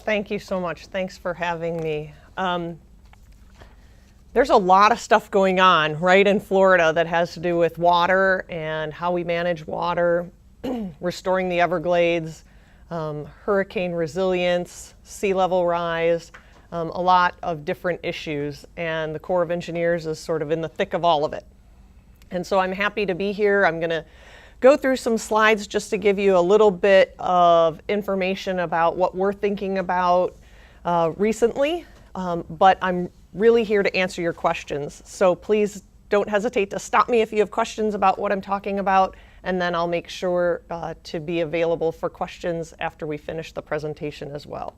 Thank you so much. Thanks for having me. There's a lot of stuff going on right in Florida that has to do with water and how we manage water, restoring the Everglades, hurricane resilience, sea level rise, a lot of different issues, and the Corps of Engineers is sort of in the thick of all of it. And so I'm happy to be here. I'm going to go through some slides just to give you a little bit of information about what we're thinking about recently, but I'm really here to answer your questions. So please don't hesitate to stop me if you have questions about what I'm talking about, and then I'll make sure to be available for questions after we finish the presentation as well.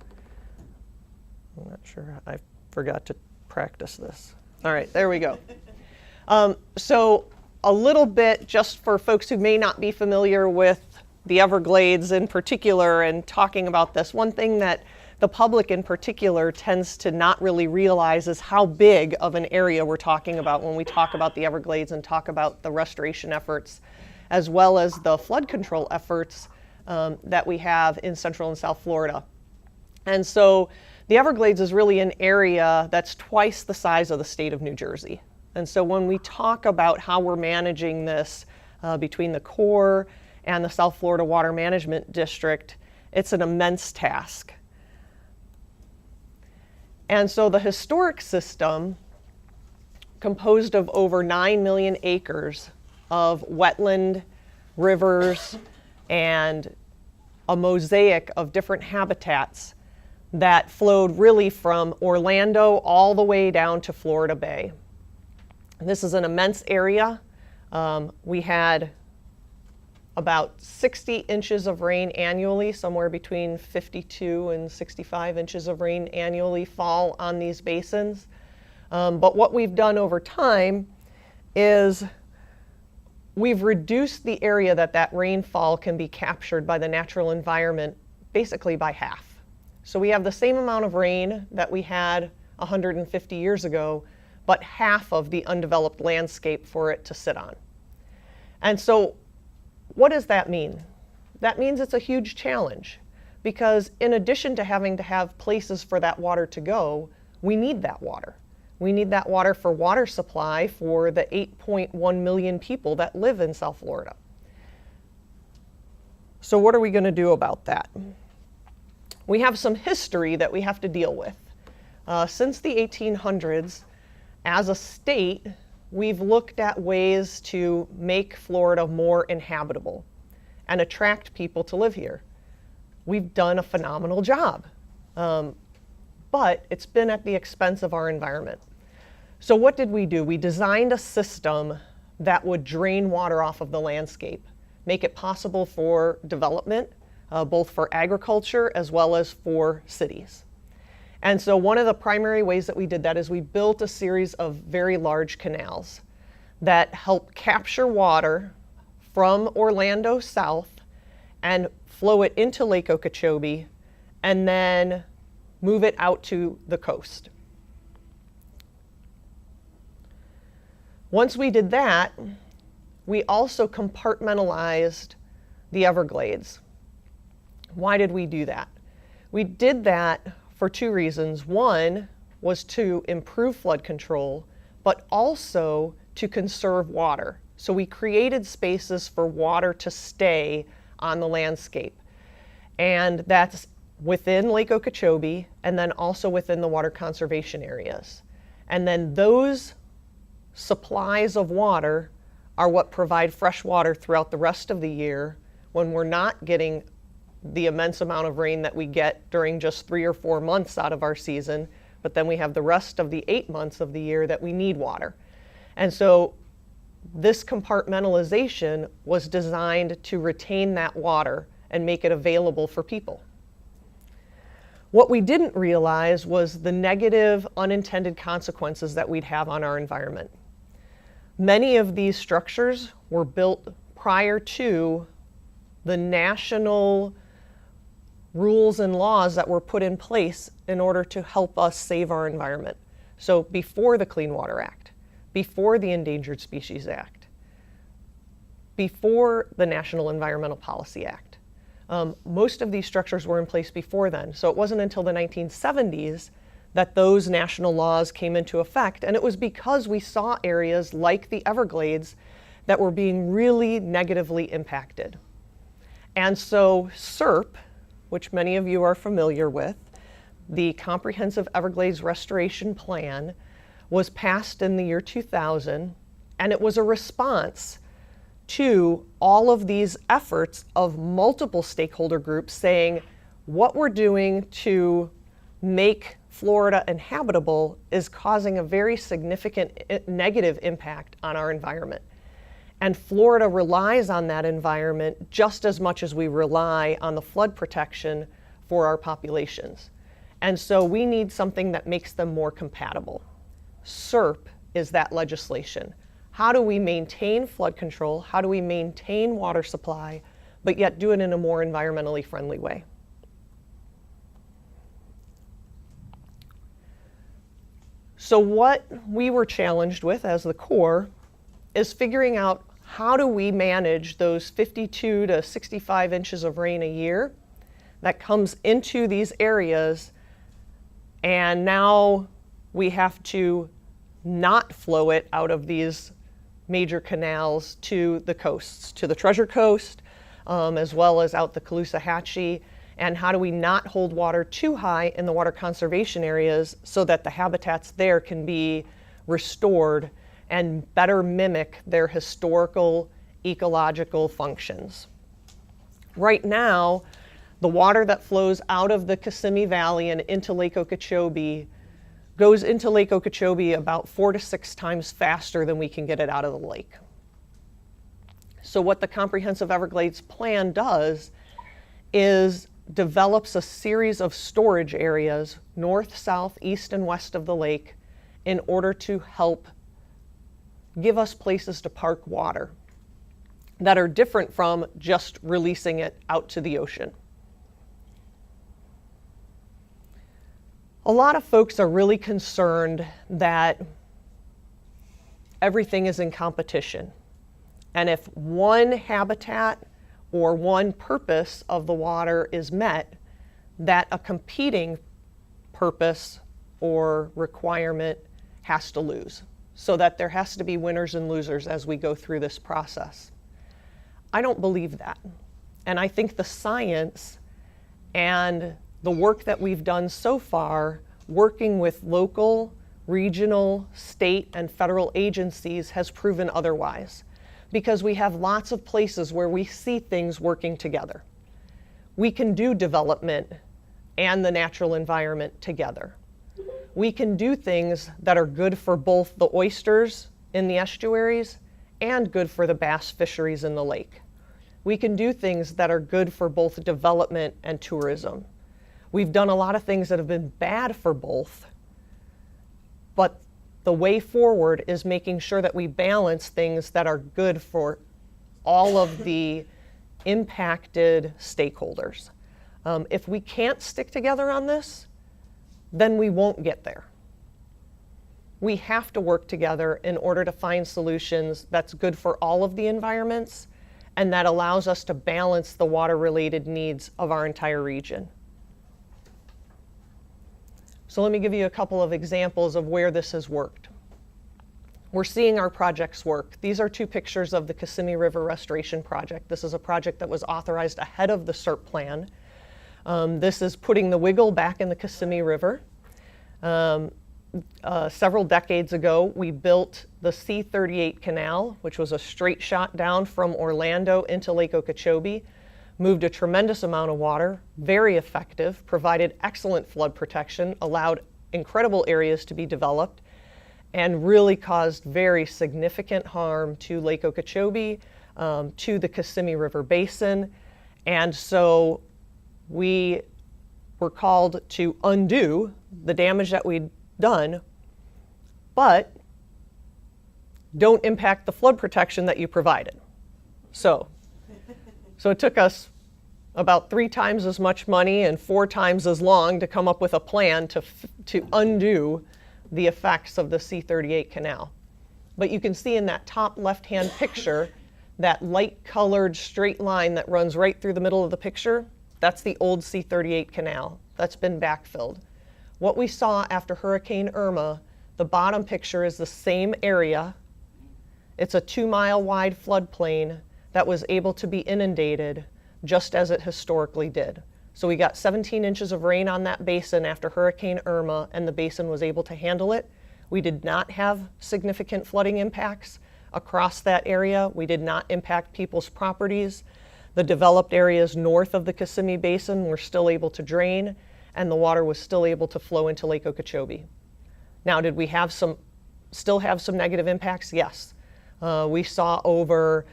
I'm not sure, I forgot to practice this. All right, there we go. So a little bit just for folks who may not be familiar with the Everglades in particular and talking about this, one thing that the public in particular tends to not really realize is how big of an area we're talking about when we talk about the Everglades and talk about the restoration efforts, as well as the flood control efforts that we have in Central and South Florida. And so the Everglades is really an area that's twice the size of the state of New Jersey. And so when we talk about how we're managing this between the Corps and the South Florida Water Management District, it's an immense task. And so the historic system, composed of over 9 million acres of wetland, rivers, and a mosaic of different habitats that flowed really from Orlando all the way down to Florida Bay. This is an immense area. We had about 60 inches of rain annually, somewhere between 52 and 65 inches of rain annually fall on these basins. But what we've done over time is we've reduced the area that rainfall can be captured by the natural environment basically by half. So we have the same amount of rain that we had 150 years ago, but half of the undeveloped landscape for it to sit on. And so what does that mean? That means it's a huge challenge, because in addition to having to have places for that water to go, we need that water. We need that water for water supply for the 8.1 million people that live in South Florida. So what are we going to do about that? We have some history that we have to deal with. Since the 1800s, as a state, we've looked at ways to make Florida more inhabitable and attract people to live here. We've done a phenomenal job, but it's been at the expense of our environment. So what did we do? We designed a system that would drain water off of the landscape, make it possible for development, both for agriculture as well as for cities. And so one of the primary ways that we did that is we built a series of very large canals that help capture water from Orlando south and flow it into Lake Okeechobee and then move it out to the coast. Once we did that, we also compartmentalized the Everglades. Why did we do that? We did that for two reasons. One was to improve flood control, but also to conserve water. So we created spaces for water to stay on the landscape. And that's within Lake Okeechobee and then also within the water conservation areas. And then those supplies of water are what provide fresh water throughout the rest of the year when we're not getting the immense amount of rain that we get during just 3 or 4 months out of our season, but then we have the rest of the 8 months of the year that we need water. And so this compartmentalization was designed to retain that water and make it available for people. What we didn't realize was the negative unintended consequences that we'd have on our environment. Many of these structures were built prior to the national rules and laws that were put in place in order to help us save our environment. So before the Clean Water Act, before the Endangered Species Act, before the National Environmental Policy Act. Most of these structures were in place before then. So it wasn't until the 1970s that those national laws came into effect. And it was because we saw areas like the Everglades that were being really negatively impacted. And so SERP, which many of you are familiar with, the Comprehensive Everglades Restoration Plan, was passed in the year 2000, and it was a response to all of these efforts of multiple stakeholder groups saying what we're doing to make Florida inhabitable is causing a very significant negative impact on our environment. And Florida relies on that environment just as much as we rely on the flood protection for our populations. And so we need something that makes them more compatible. SERP is that legislation. How do we maintain flood control? How do we maintain water supply, but yet do it in a more environmentally friendly way? So what we were challenged with as the Corps is figuring out how do we manage those 52 to 65 inches of rain a year that comes into these areas, and now we have to not flow it out of these major canals to the coasts, to the Treasure Coast, as well as out the Caloosahatchee. And how do we not hold water too high in the water conservation areas so that the habitats there can be restored and better mimic their historical ecological functions. Right now, the water that flows out of the Kissimmee Valley and into Lake Okeechobee goes into Lake Okeechobee about 4 to 6 times faster than we can get it out of the lake. So what the Comprehensive Everglades Plan does is develops a series of storage areas north, south, east, and west of the lake in order to help give us places to park water that are different from just releasing it out to the ocean. A lot of folks are really concerned that everything is in competition. And if one habitat or one purpose of the water is met, that a competing purpose or requirement has to lose, so that there has to be winners and losers as we go through this process. I don't believe that. And I think the science and the work that we've done so far, working with local, regional, state, and federal agencies, has proven otherwise. Because we have lots of places where we see things working together. We can do development and the natural environment together. We can do things that are good for both the oysters in the estuaries and good for the bass fisheries in the lake. We can do things that are good for both development and tourism. We've done a lot of things that have been bad for both, but the way forward is making sure that we balance things that are good for all of the impacted stakeholders. If we can't stick together on this, then we won't get there. We have to work together in order to find solutions that's good for all of the environments and that allows us to balance the water-related needs of our entire region. So let me give you a couple of examples of where this has worked. We're seeing our projects work. These are 2 pictures of the Kissimmee River Restoration Project. This is a project that was authorized ahead of the SERP plan. This is putting the wiggle back in the Kissimmee River. Several decades ago, we built the C-38 canal, which was a straight shot down from Orlando into Lake Okeechobee, moved a tremendous amount of water, very effective, provided excellent flood protection, allowed incredible areas to be developed, and really caused very significant harm to Lake Okeechobee, to the Kissimmee River Basin. And so we were called to undo the damage that we'd done, but don't impact the flood protection that you provided. So it took us about 3 times as much money and 4 times as long to come up with a plan to undo the effects of the C-38 canal. But you can see in that top left-hand picture That light colored straight line that runs right through the middle of the picture, that's the old C-38 canal. That's been backfilled. What we saw after Hurricane Irma, the bottom picture is the same area. It's a 2-mile wide floodplain that was able to be inundated just as it historically did. So we got 17 inches of rain on that basin after Hurricane Irma, and the basin was able to handle it. We did not have significant flooding impacts across that area. We did not impact people's properties. The developed areas north of the Kissimmee Basin were still able to drain, and the water was still able to flow into Lake Okeechobee. Now, did we still have some negative impacts? Yes. We saw over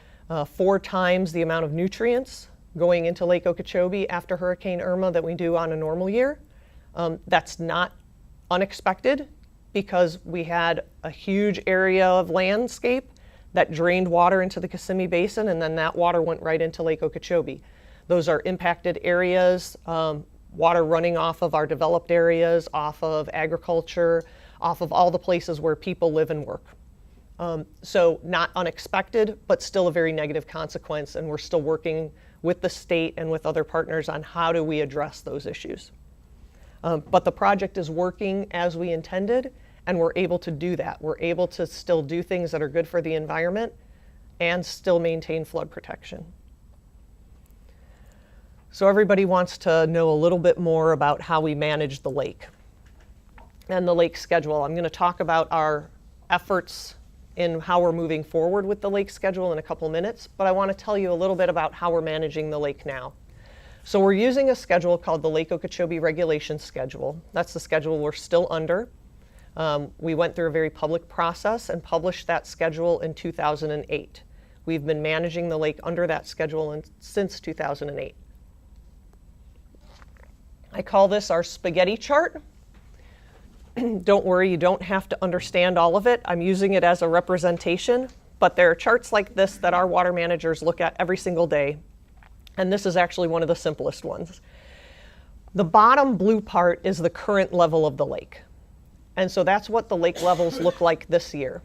4 times the amount of nutrients going into Lake Okeechobee after Hurricane Irma that we do on a normal year. That's not unexpected because we had a huge area of landscape that drained water into the Kissimmee Basin, and then that water went right into Lake Okeechobee. Those are impacted areas, water running off of our developed areas, off of agriculture, off of all the places where people live and work. So not unexpected, but still a very negative consequence, and we're still working with the state and with other partners on how do we address those issues. But the project is working as we intended, and we're able to do that. We're able to still do things that are good for the environment and still maintain flood protection. So everybody wants to know a little bit more about how we manage the lake and the lake schedule. I'm going to talk about our efforts in how we're moving forward with the lake schedule in a couple minutes, but I want to tell you a little bit about how we're managing the lake now. So we're using a schedule called the Lake Okeechobee Regulation Schedule. That's the schedule we're still under. We went through a very public process and published that schedule in 2008. We've been managing the lake under that schedule since 2008. I call this our spaghetti chart. Don't worry, you don't have to understand all of it. I'm using it as a representation, but there are charts like this that our water managers look at every single day, and this is actually one of the simplest ones. The bottom blue part is the current level of the lake, and so that's what the lake levels look like this year.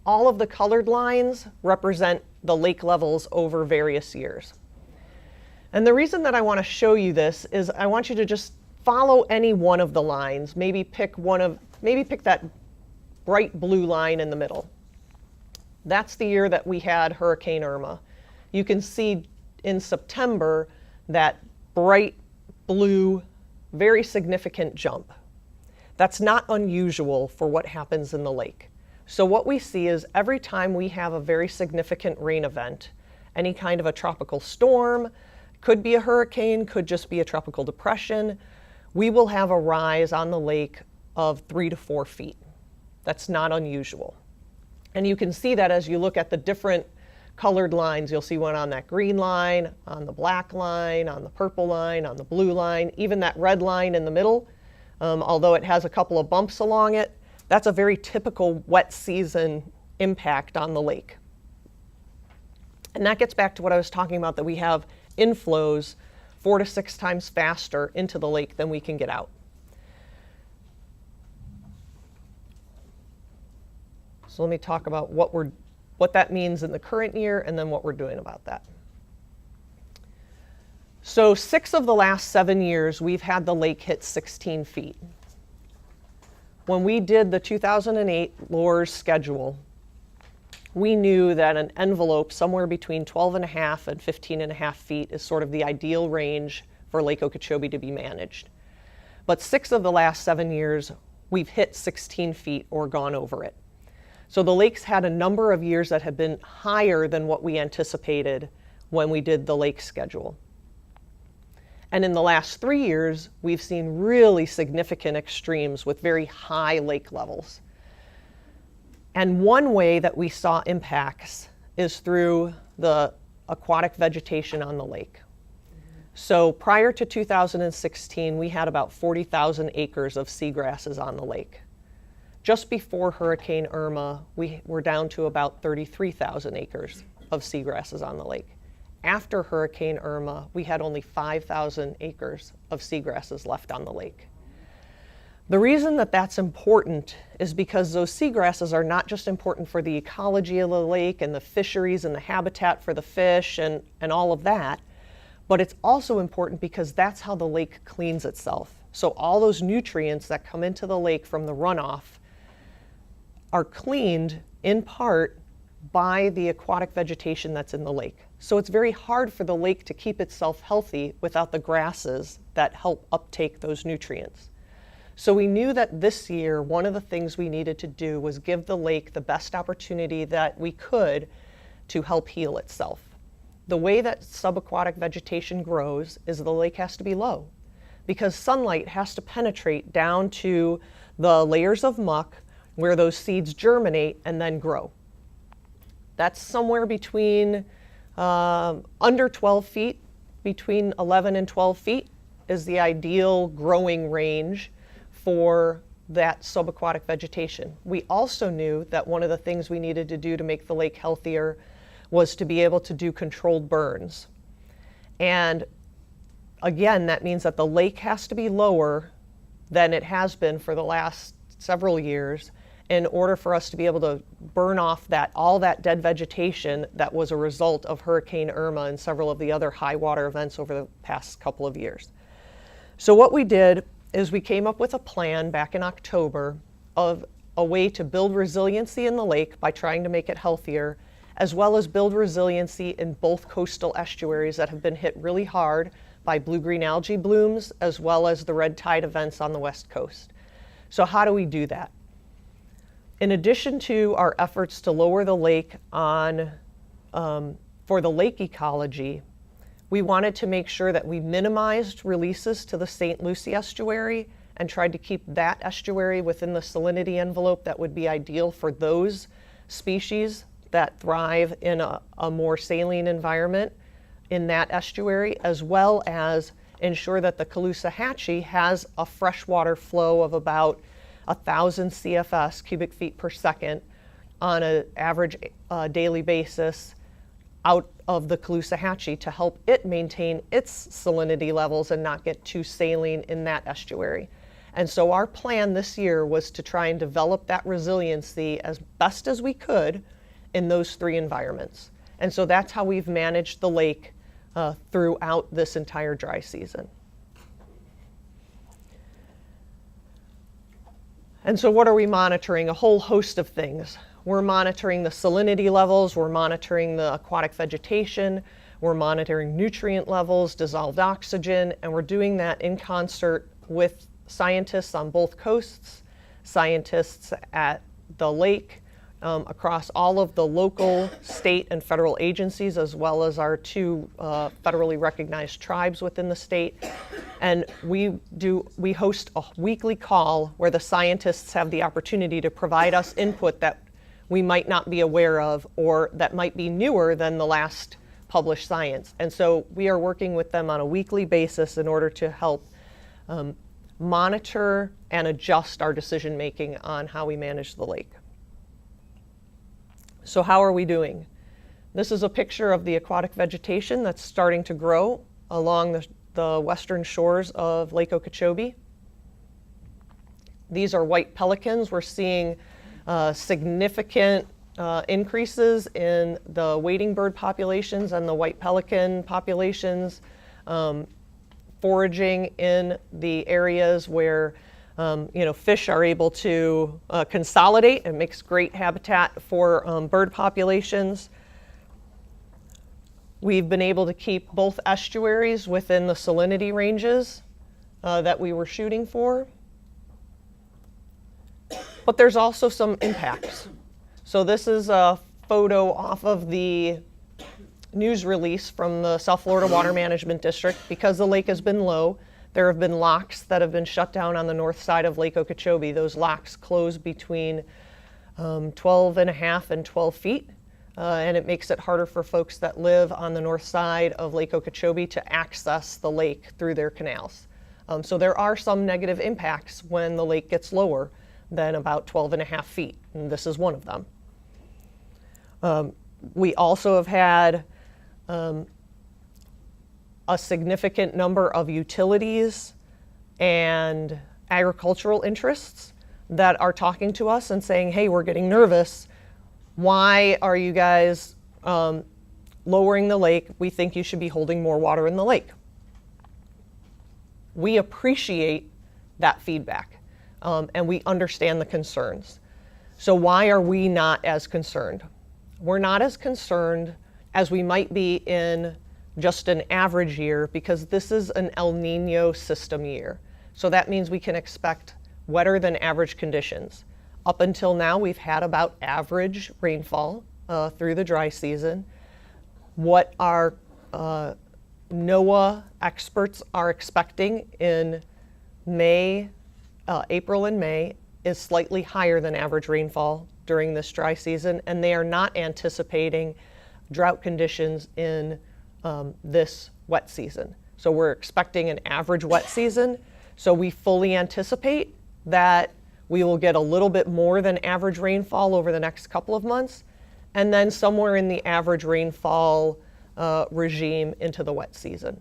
All of the colored lines represent the lake levels over various years. And the reason that I want to show you this is I want you to just follow any one of the lines. Maybe pick that bright blue line in the middle. That's the year that we had Hurricane Irma. You can see in September that bright blue, very significant jump. That's not unusual for what happens in the lake. So what we see is every time we have a very significant rain event, any kind of a tropical storm, could be a hurricane, could just be a tropical depression, we will have a rise on the lake of 3 to 4 feet. That's not unusual. And you can see that as you look at the different colored lines. You'll see one on that green line, on the black line, on the purple line, on the blue line, even that red line in the middle, although it has a couple of bumps along it. That's a very typical wet season impact on the lake. And that gets back to what I was talking about, that we have inflows 4 to 6 times faster into the lake than we can get out. So let me talk about what that means in the current year and then what we're doing about that. So 6 of the last 7 years, we've had the lake hit 16 feet. When we did the 2008 LORS schedule, we knew that an envelope somewhere between 12.5 and 15.5 feet is sort of the ideal range for Lake Okeechobee to be managed. But 6 of the last 7 years, we've hit 16 feet or gone over it. So the lake's had a number of years that have been higher than what we anticipated when we did the lake schedule. And in the last 3 years, we've seen really significant extremes with very high lake levels. And one way that we saw impacts is through the aquatic vegetation on the lake. So prior to 2016, we had about 40,000 acres of seagrasses on the lake. Just before Hurricane Irma, we were down to about 33,000 acres of seagrasses on the lake. After Hurricane Irma, we had only 5,000 acres of seagrasses left on the lake. The reason that that's important is because those seagrasses are not just important for the ecology of the lake and the fisheries and the habitat for the fish and all of that, but it's also important because that's how the lake cleans itself. So all those nutrients that come into the lake from the runoff are cleaned in part by the aquatic vegetation that's in the lake. So it's very hard for the lake to keep itself healthy without the grasses that help uptake those nutrients. So we knew that this year, one of the things we needed to do was give the lake the best opportunity that we could to help heal itself. The way that subaquatic vegetation grows is the lake has to be low because sunlight has to penetrate down to the layers of muck where those seeds germinate and then grow. That's somewhere between under 12 feet, between 11 and 12 feet is the ideal growing range for that subaquatic vegetation. We also knew that one of the things we needed to do to make the lake healthier was to be able to do controlled burns. And again, that means that the lake has to be lower than it has been for the last several years in order for us to be able to burn off all that dead vegetation that was a result of Hurricane Irma and several of the other high water events over the past couple of years. So what we did is we came up with a plan back in October of a way to build resiliency in the lake by trying to make it healthier, as well as build resiliency in both coastal estuaries that have been hit really hard by blue-green algae blooms, as well as the red tide events on the West Coast. So how do we do that? In addition to our efforts to lower the lake for the lake ecology, we wanted to make sure that we minimized releases to the St. Lucie estuary and tried to keep that estuary within the salinity envelope that would be ideal for those species that thrive in a more saline environment in that estuary, as well as ensure that the Caloosahatchee has a freshwater flow of about 1,000 CFS, cubic feet per second, on an average daily basis out of the Caloosahatchee to help it maintain its salinity levels and not get too saline in that estuary. And so our plan this year was to try and develop that resiliency as best as we could in those three environments. And so that's how we've managed the lake throughout this entire dry season. And so what are we monitoring? A whole host of things. We're monitoring the salinity levels, we're monitoring the aquatic vegetation, we're monitoring nutrient levels, dissolved oxygen, and we're doing that in concert with scientists on both coasts, scientists at the lake, across all of the local, state, and federal agencies, as well as our two federally recognized tribes within the state. And we host a weekly call where the scientists have the opportunity to provide us input that we might not be aware of or that might be newer than the last published science. And so we are working with them on a weekly basis in order to help monitor and adjust our decision making on how we manage the lake. So how are we doing? This is a picture of the aquatic vegetation that's starting to grow along the western shores of Lake Okeechobee. These are white pelicans. We're seeing significant increases in the wading bird populations and the white pelican populations, foraging in the areas where fish are able to consolidate. It makes great habitat for bird populations. We've been able to keep both estuaries within the salinity ranges that we were shooting for. But there's also some impacts. So this is a photo off of the news release from the South Florida Water Management District. Because the lake has been low, there have been locks that have been shut down on the north side of Lake Okeechobee. Those locks close between 12.5 and 12 feet. And it makes it harder for folks that live on the north side of Lake Okeechobee to access the lake through their canals. So there are some negative impacts when the lake gets lower than about 12.5 feet, and this is one of them. We also have had a significant number of utilities and agricultural interests that are talking to us and saying, hey, we're getting nervous. Why are you guys lowering the lake? We think you should be holding more water in the lake. We appreciate that feedback, and we understand the concerns. So why are we not as concerned? We're not as concerned as we might be in just an average year, because this is an El Nino system year. So that means we can expect wetter than average conditions. Up until now, we've had about average rainfall through the dry season. What our NOAA experts are expecting in April and May is slightly higher than average rainfall during this dry season, and they are not anticipating drought conditions in this wet season. So we're expecting an average wet season, so we fully anticipate that we will get a little bit more than average rainfall over the next couple of months, and then somewhere in the average rainfall regime into the wet season.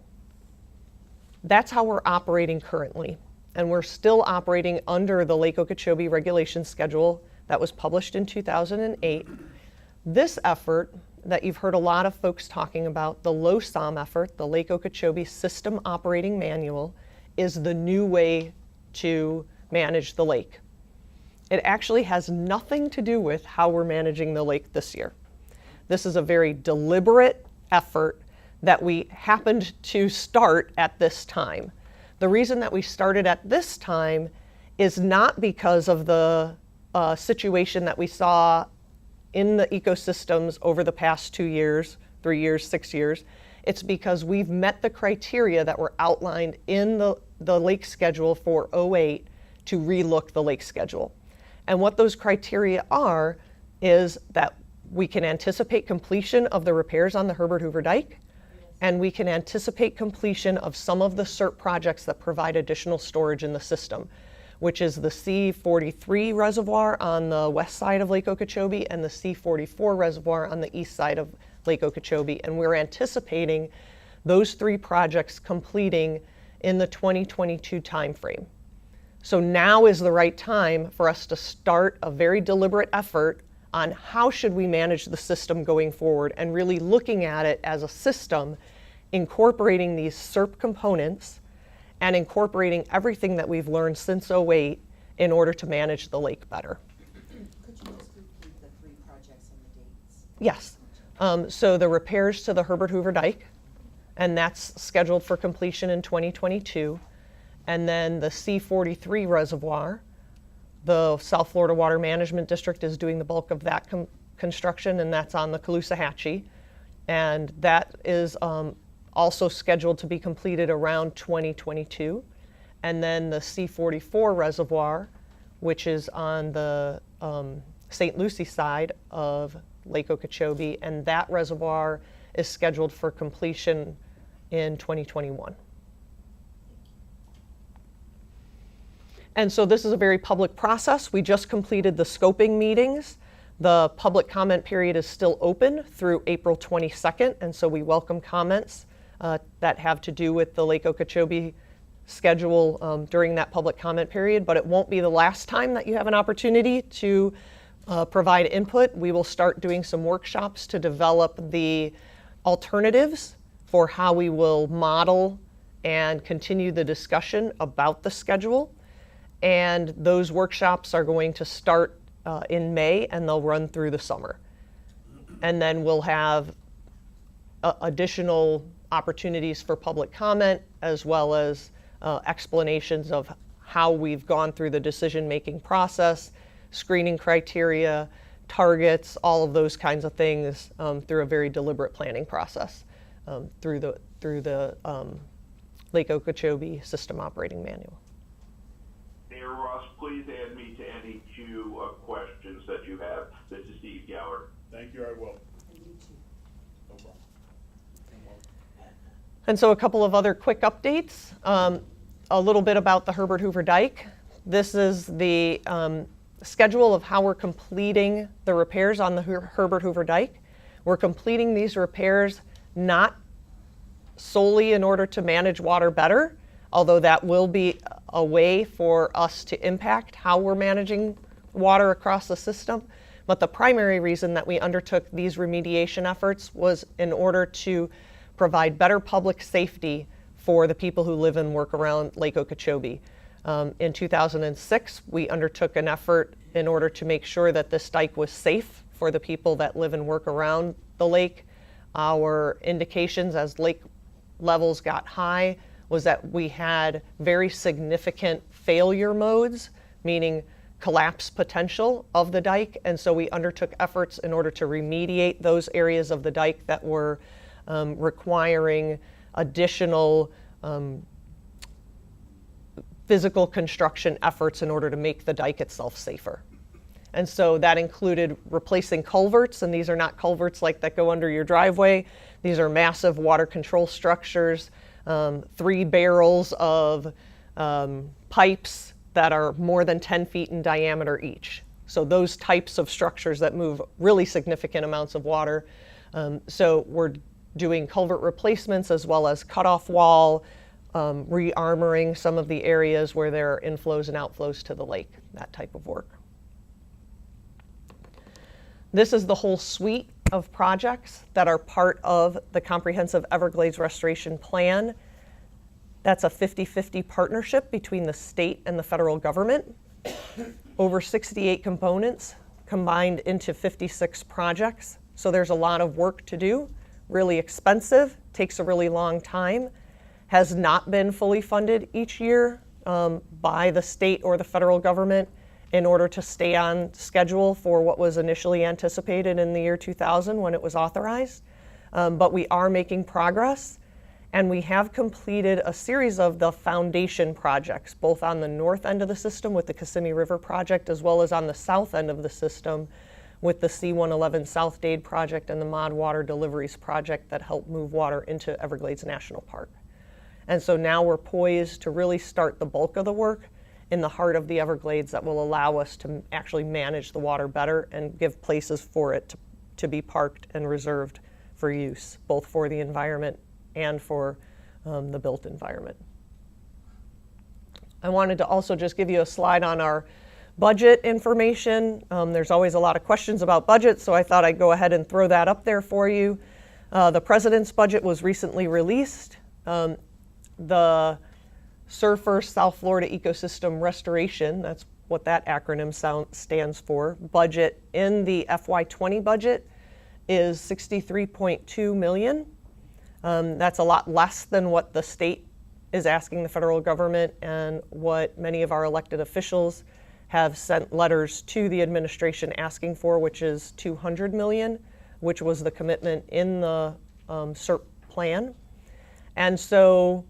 That's how we're operating currently. And we're still operating under the Lake Okeechobee Regulation Schedule that was published in 2008. This effort that you've heard a lot of folks talking about, the LOSOM effort, the Lake Okeechobee System Operating Manual, is the new way to manage the lake. It actually has nothing to do with how we're managing the lake this year. This is a very deliberate effort that we happened to start at this time. The reason that we started at this time is not because of the situation that we saw in the ecosystems over the past 2 years, 3 years, 6 years. It's because we've met the criteria that were outlined in the lake schedule for '08 to relook the lake schedule. And what those criteria are is that we can anticipate completion of the repairs on the Herbert Hoover Dike, and we can anticipate completion of some of the SERP projects that provide additional storage in the system, which is the C43 reservoir on the west side of Lake Okeechobee and the C44 reservoir on the east side of Lake Okeechobee. And we're anticipating those 3 projects completing in the 2022 timeframe. So now is the right time for us to start a very deliberate effort on how should we manage the system going forward, and really looking at it as a system, incorporating these SERP components and incorporating everything that we've learned since '08 in order to manage the lake better. Could you just repeat the 3 projects and the dates? Yes. So the repairs to the Herbert Hoover Dike, and that's scheduled for completion in 2022. And then the C43 reservoir, the South Florida Water Management District is doing the bulk of that construction, and that's on the Caloosahatchee. And that is also scheduled to be completed around 2022. And then the C44 reservoir, which is on the St. Lucie side of Lake Okeechobee, and that reservoir is scheduled for completion in 2021. And so this is a very public process. We just completed the scoping meetings. The public comment period is still open through April 22nd, and so we welcome comments that have to do with the Lake Okeechobee schedule during that public comment period, but it won't be the last time that you have an opportunity to provide input. We will start doing some workshops to develop the alternatives for how we will model and continue the discussion about the schedule. And those workshops are going to start in May, and they'll run through the summer. And then we'll have additional opportunities for public comment, as well as explanations of how we've gone through the decision-making process, screening criteria, targets, all of those kinds of things through a very deliberate planning process through the Lake Okeechobee System Operating Manual. Mayor Ross, please add me to any queue of questions that you have. This is Steve Gower. Thank you, I will. And you too. No problem. And so a couple of other quick updates. A little bit about the Herbert Hoover Dike. This is the schedule of how we're completing the repairs on the Herbert Hoover Dike. We're completing these repairs not solely in order to manage water better, although that will be a way for us to impact how we're managing water across the system. But the primary reason that we undertook these remediation efforts was in order to provide better public safety for the people who live and work around Lake Okeechobee. In 2006, we undertook an effort in order to make sure that this dike was safe for the people that live and work around the lake. Our indications as lake levels got high was that we had very significant failure modes, meaning collapse potential of the dike, and so we undertook efforts in order to remediate those areas of the dike that were requiring additional physical construction efforts in order to make the dike itself safer. And so that included replacing culverts, and these are not culverts like that go under your driveway. These are massive water control structures, 3 barrels of pipes that are more than 10 feet in diameter each. So those types of structures that move really significant amounts of water. So we're doing culvert replacements as well as cutoff wall, re-armoring some of the areas where there are inflows and outflows to the lake, that type of work. This is the whole suite of projects that are part of the Comprehensive Everglades Restoration Plan. That's a 50-50 partnership between the state and the federal government. Over 68 components combined into 56 projects. So there's a lot of work to do, really expensive, takes a really long time, has not been fully funded each year by the state or the federal government in order to stay on schedule for what was initially anticipated in the year 2000 when it was authorized. But we are making progress, and we have completed a series of the foundation projects, both on the north end of the system with the Kissimmee River project, as well as on the south end of the system with the C-111 South Dade project and the Mod Water Deliveries project that help move water into Everglades National Park. And so now we're poised to really start the bulk of the work in the heart of the Everglades that will allow us to actually manage the water better and give places for it to be parked and reserved for use, both for the environment and for the built environment. I wanted to also just give you a slide on our budget information. There's always a lot of questions about budget, so I thought I'd go ahead and throw that up there for you. The President's budget was recently released. The SURFR South Florida Ecosystem Restoration, that's what that acronym stands for, budget in the FY20 budget is $63.2 million. That's a lot less than what the state is asking the federal government and what many of our elected officials have sent letters to the administration asking for, which is $200 million, which was the commitment in the SERP plan. And so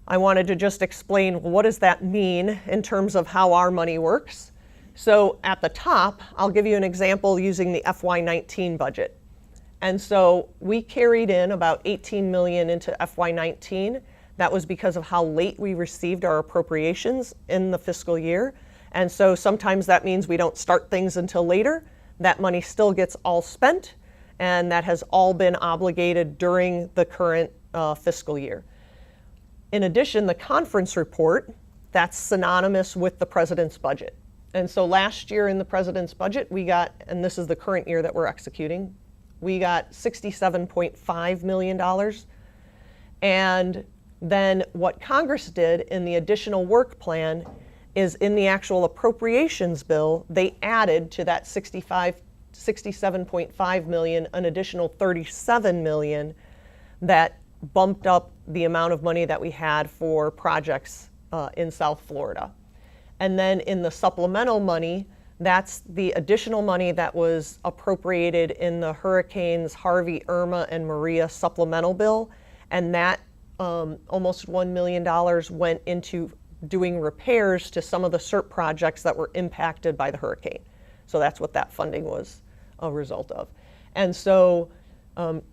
I wanted to just explain what does that mean in terms of how our money works. So at the top, I'll give you an example using the FY19 budget. And so we carried in about $18 million into FY19. That was because of how late we received our appropriations in the fiscal year. And so sometimes that means we don't start things until later. That money still gets all spent, and that has all been obligated during the current fiscal year. In addition, the conference report, that's synonymous with the president's budget. And so last year in the president's budget, we got, and this is the current year that we're executing, we got $67.5 million. And then what Congress did in the additional work plan is in the actual appropriations bill, they added to that $67.5 million an additional $37 million that bumped up the amount of money that we had for projects in South Florida. And then in the supplemental money, that's the additional money that was appropriated in the Hurricanes Harvey, Irma, and Maria supplemental bill. And that almost $1 million went into doing repairs to some of the SERP projects that were impacted by the hurricane. So that's what that funding was a result of. And so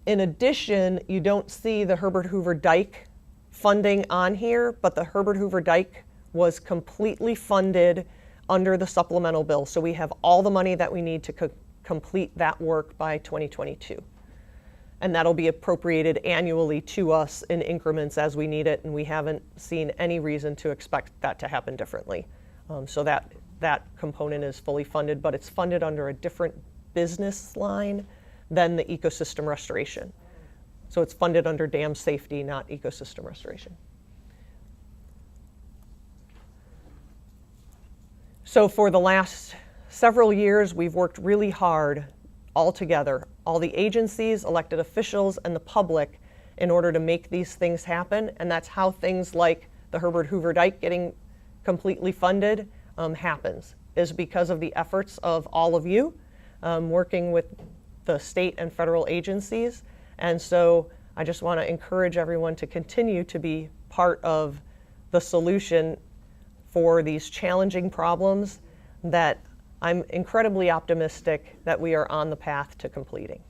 in addition, you don't see the Herbert Hoover Dike funding on here, but the Herbert Hoover Dike was completely funded under the supplemental bill. So we have all the money that we need to complete that work by 2022. and that'll be appropriated annually to us in increments as we need it, and we haven't seen any reason to expect that to happen differently. So that component is fully funded, but it's funded under a different business line than the ecosystem restoration. So it's funded under dam safety, not ecosystem restoration. So for the last several years, we've worked really hard all together, all the agencies, elected officials, and the public, in order to make these things happen. And that's how things like the Herbert Hoover Dike getting completely funded happens, is because of the efforts of all of you working with the state and federal agencies. And so I just want to encourage everyone to continue to be part of the solution for these challenging problems that I'm incredibly optimistic that we are on the path to completing.